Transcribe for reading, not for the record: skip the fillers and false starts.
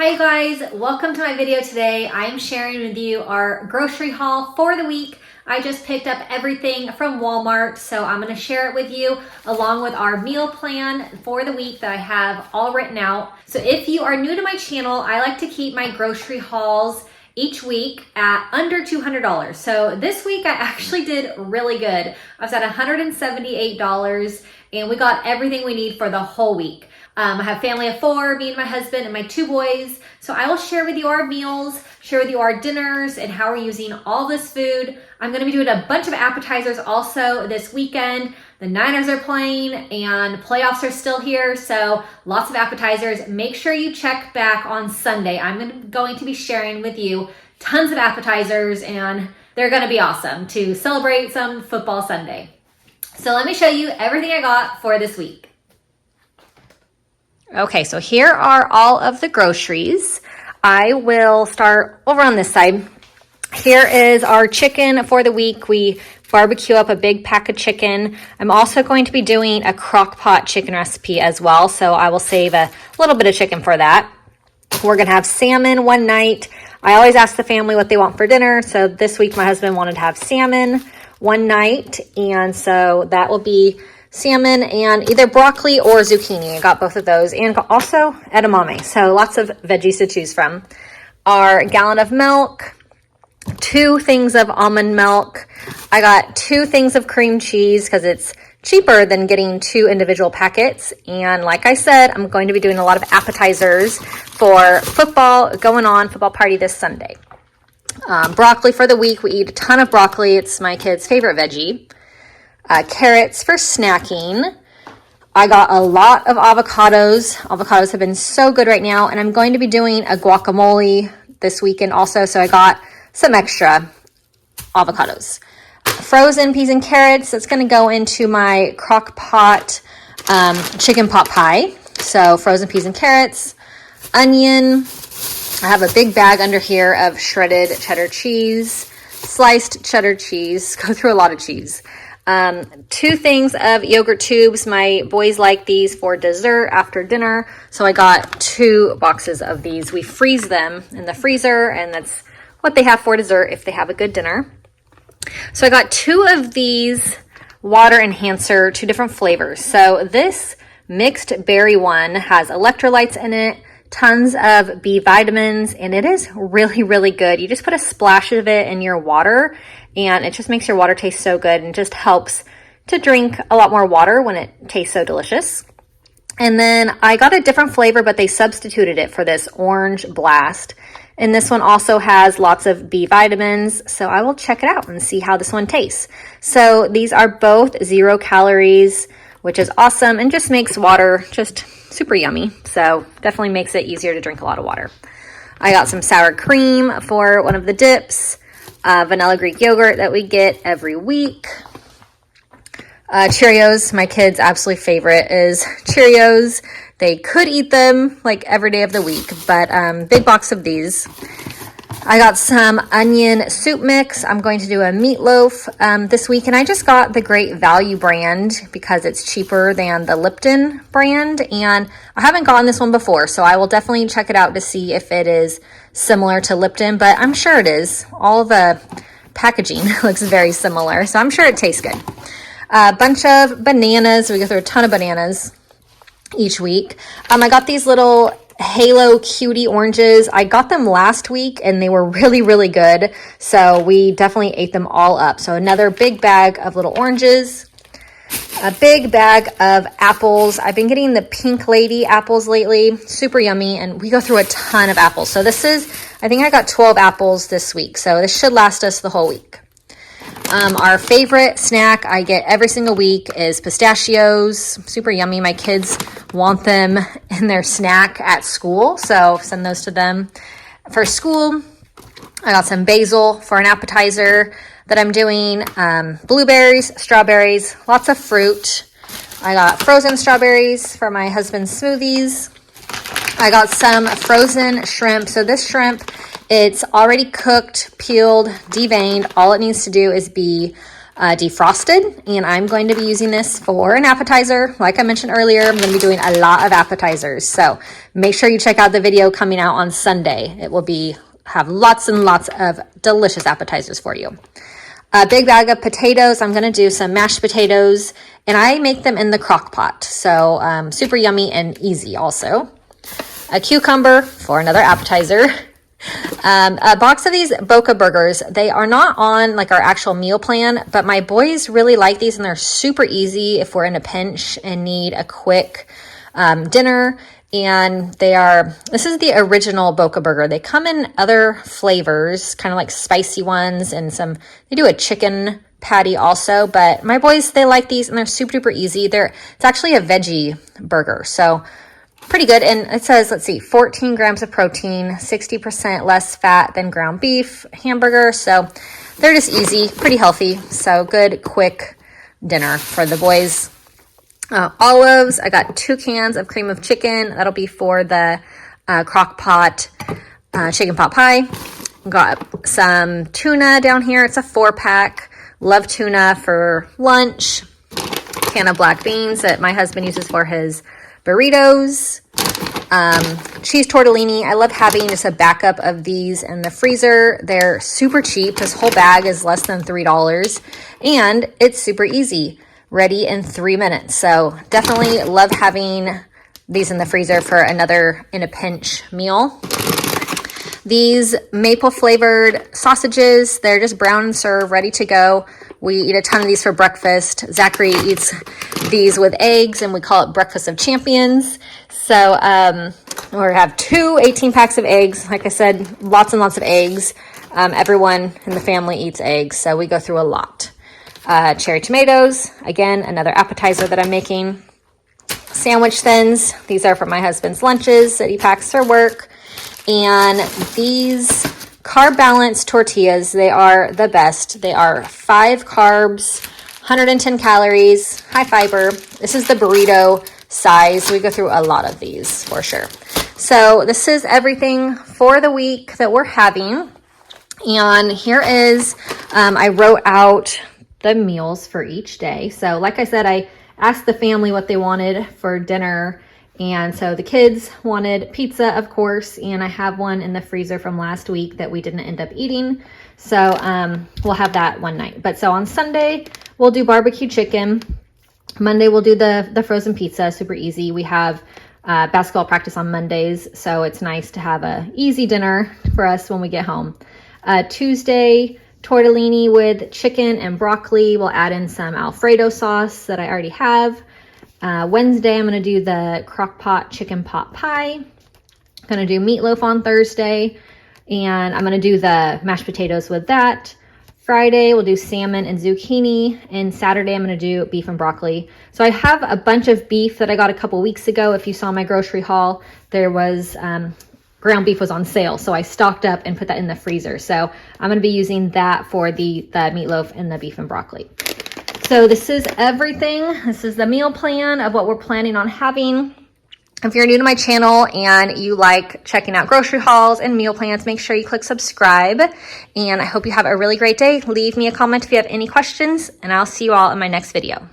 Hi guys, welcome to my video today. I'm sharing with you our grocery haul for the week. I just picked up everything from Walmart, so I'm going to share it with you along with our meal plan for the week that I have all written out. So if you are new to my channel, I like to keep my grocery hauls each week at under $200. So this week I actually did really good. I was at $178 and we got everything we need for the whole week. I have family of 4, me and my husband and my 2 boys. So I will share with you our meals, share with you our dinners and how we're using all this food. I'm going to be doing a bunch of appetizers also this weekend. The Niners are playing and playoffs are still here. So lots of appetizers. Make sure you check back on Sunday. I'm going to be sharing with you tons of appetizers and they're going to be awesome to celebrate some football Sunday. So let me show you everything I got for this week. Okay, so here are all of the groceries. I will start over on this side. Here is our chicken for the week. We barbecue up a big pack of chicken. I'm also going to be doing a crock pot chicken recipe as well, so I will save a little bit of chicken for that. We're gonna have salmon one night. I always ask the family what they want for dinner, so this week my husband wanted to have salmon one night, and so that will be salmon and either broccoli or zucchini. I got both of those and also edamame. So lots of veggies to choose from. Our gallon of milk, 2 things of almond milk. I got 2 things of cream cheese because it's cheaper than getting 2 individual packets. And like I said, I'm going to be doing a lot of appetizers for football party this Sunday. Broccoli for the week. We eat a ton of broccoli. It's my kids' favorite veggie. Carrots for snacking. I got a lot of avocados. Avocados have been so good right now, and I'm going to be doing a guacamole this weekend also, so I got some extra avocados. Frozen peas and carrots, that's going to go into my crock pot chicken pot pie. So frozen peas and carrots, onion. I have a big bag under here of shredded cheddar cheese, sliced cheddar cheese, go through a lot of cheese. 2 things of yogurt tubes. My boys like these for dessert after dinner, so I got 2 boxes of these. We freeze them in the freezer, and that's what they have for dessert if they have a good dinner. So I got 2 of these water enhancer, 2 different flavors. So this mixed berry one has electrolytes in it, tons of B vitamins, and it is really, really good. You just put a splash of it in your water, and it just makes your water taste so good and just helps to drink a lot more water when it tastes so delicious. And then I got a different flavor, but they substituted it for this orange blast. And this one also has lots of B vitamins, so I will check it out and see how this one tastes. So these are both 0 calories, which is awesome and just makes water just super yummy. So definitely makes it easier to drink a lot of water. I got some sour cream for one of the dips, vanilla Greek yogurt that we get every week. Cheerios, my kids' absolute favorite is Cheerios. They could eat them like every day of the week, but big box of these. I got some onion soup mix. I'm going to do a meatloaf this week, and I just got the Great Value brand because it's cheaper than the Lipton brand, and I haven't gotten this one before, so I will definitely check it out to see if it is similar to Lipton, but I'm sure it is. All the packaging looks very similar, so I'm sure it tastes good. A bunch of bananas. We go through a ton of bananas each week. I got these little Halo Cutie oranges. I got them last week and they were really, really good. So we definitely ate them all up. So another big bag of little oranges. A big bag of apples. I've been getting the Pink Lady apples lately. Super yummy. And we go through a ton of apples. So this is, I think I got 12 apples this week. So this should last us the whole week. Our favorite snack I get every single week is pistachios. Super yummy. My kids want them in their snack at school, so send those to them for school. I got some basil for an appetizer that I'm doing. Blueberries, strawberries, lots of fruit. I got frozen strawberries for my husband's smoothies. I got some frozen shrimp. So this shrimp, it's already cooked, peeled, deveined. All it needs to do is be defrosted, and I'm going to be using this for an appetizer. Like I mentioned earlier, I'm going to be doing a lot of appetizers, so make sure you check out the video coming out on Sunday. It will have lots and lots of delicious appetizers for you. A big bag of potatoes. I'm going to do some mashed potatoes, and I make them in the crock pot, so super yummy and easy also. A cucumber for another appetizer. A box of these Boca burgers. They are not on like our actual meal plan, but my boys really like these, and they're super easy if we're in a pinch and need a quick dinner. And this is the original Boca burger. They come in other flavors, kind of like spicy ones, and they do a chicken patty also, but my boys, they like these, and they're super duper easy. It's actually a veggie burger, so pretty good. And it says, let's see, 14 grams of protein, 60% less fat than ground beef hamburger. So they're just easy, pretty healthy. So good, quick dinner for the boys. Olives, I got 2 cans of cream of chicken. That'll be for the crock pot chicken pot pie. Got some tuna down here. It's a 4-pack. Love tuna for lunch. Can of black beans that my husband uses for his burritos. Cheese tortellini. I love having just a backup of these in the freezer. They're super cheap. This whole bag is less than $3, and it's super easy. Ready in 3 minutes. So definitely love having these in the freezer for another in a pinch meal. These maple flavored sausages, they're just brown and serve, ready to go. We eat a ton of these for breakfast. Zachary eats these with eggs, and we call it breakfast of champions. So we have 2 18-packs of eggs. Like I said, lots and lots of eggs. Everyone in the family eats eggs, so we go through a lot. Cherry tomatoes, again, another appetizer that I'm making. Sandwich thins, these are for my husband's lunches that he packs for work. And these carb balanced tortillas, they are the best. They are 5 carbs, 110 calories, high fiber. This is the burrito size. We go through a lot of these for sure. So this is everything for the week that we're having. And here is, I wrote out the meals for each day. So like I said, I asked the family what they wanted for dinner. And so the kids wanted pizza, of course, and I have one in the freezer from last week that we didn't end up eating. So we'll have that one night. But so on Sunday, we'll do barbecue chicken. Monday, we'll do the frozen pizza, super easy. We have basketball practice on Mondays, so it's nice to have a easy dinner for us when we get home. Tuesday, tortellini with chicken and broccoli. We'll add in some Alfredo sauce that I already have. Wednesday, I'm going to do the crock pot chicken pot pie. I'm going to do meatloaf on Thursday, and I'm going to do the mashed potatoes with that. Friday, we'll do salmon and zucchini, and Saturday, I'm going to do beef and broccoli. So I have a bunch of beef that I got a couple weeks ago. If you saw my grocery haul, there was ground beef was on sale, so I stocked up and put that in the freezer. So I'm going to be using that for the meatloaf and the beef and broccoli. So this is everything. This is the meal plan of what we're planning on having. If you're new to my channel and you like checking out grocery hauls and meal plans, make sure you click subscribe. And I hope you have a really great day. Leave me a comment if you have any questions, and I'll see you all in my next video.